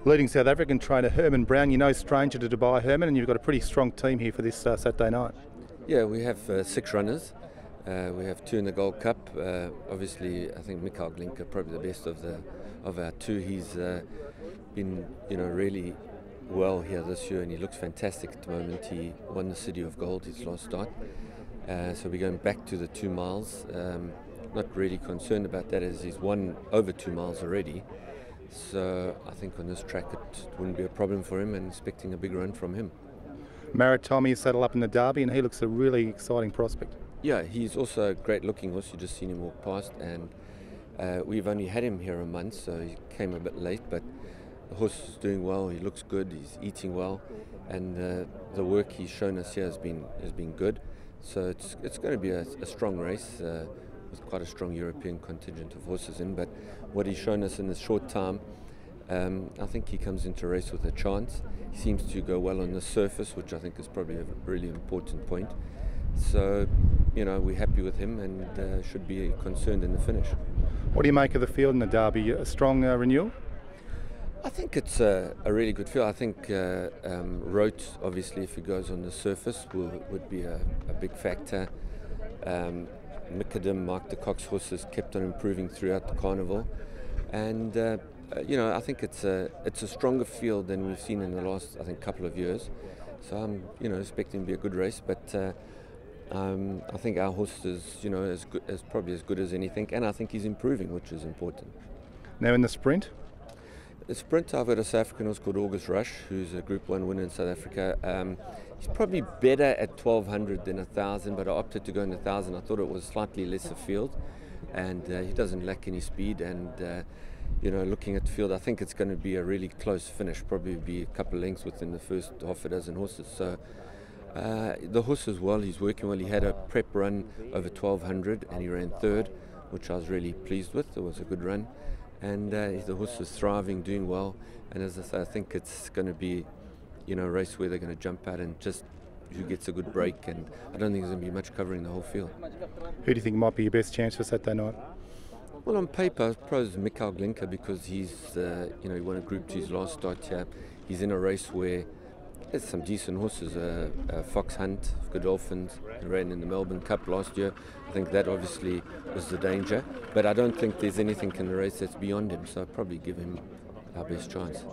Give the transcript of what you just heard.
Leading South African trainer Herman Brown, you're no stranger to Dubai, Herman, and you've got a pretty strong team here for this Saturday night. Yeah, we have 6 runners. We have 2 in the Gold Cup. Obviously, I think Mikhail Glinka probably the best of our 2. He's been really well here this year, and he looks fantastic at the moment. He won the City of Gold his last start. So we're going back to the 2 miles. Not really concerned about that, as he's won over 2 miles already. So I think on this track it wouldn't be a problem for him, and expecting a big run from him. Maritime saddle up in the Derby, and he looks a really exciting prospect. Yeah, he's also a great looking horse. You just seen him walk past, and we've only had him here a month, so he came a bit late, but the horse is doing well. He looks good, he's eating well, and the work he's shown us here has been good. So it's going to be a strong race with quite a strong European contingent of horses in, but what he's shown us in this short time, I think he comes into a race with a chance. He seems to go well on the surface, which I think is probably a really important point. So, we're happy with him, and should be concerned in the finish. What do you make of the field in the Derby? A strong renewal? I think it's a really good field. I think Rote, obviously, if he goes on the surface, would be a big factor. Mikadam, Mark de Kock's horses kept on improving throughout the carnival, and I think it's a stronger field than we've seen in the last, I think, couple of years. So I'm expecting to be a good race, but I think our horse is probably as good as anything, and I think he's improving, which is important. Now in the sprint? The sprint, I've got a South African horse called August Rush, who's a Group 1 winner in South Africa. He's probably better at 1200 than 1000, but I opted to go in 1000. I thought it was slightly lesser field, and he doesn't lack any speed. And looking at the field, I think it's going to be a really close finish. Probably be a couple of lengths within the first half a dozen horses. So the horse as well, he's working well. He had a prep run over 1200, and he ran 3rd, which I was really pleased with. It was a good run. And the horse is thriving, doing well, and as I say, I think it's going to be, a race where they're going to jump out and just who gets a good break, and I don't think there's going to be much covering the whole field. Who do you think might be your best chance for Saturday night? Well, on paper, I suppose Mikhail Glinka, because he's, he won a Group 2's last start here. He's in a race where there's some decent horses. Fox Hunt, Godolphins, ran in the Melbourne Cup last year. I think that obviously was the danger, but I don't think there's anything in the race that's beyond him, so I'd probably give him our best chance.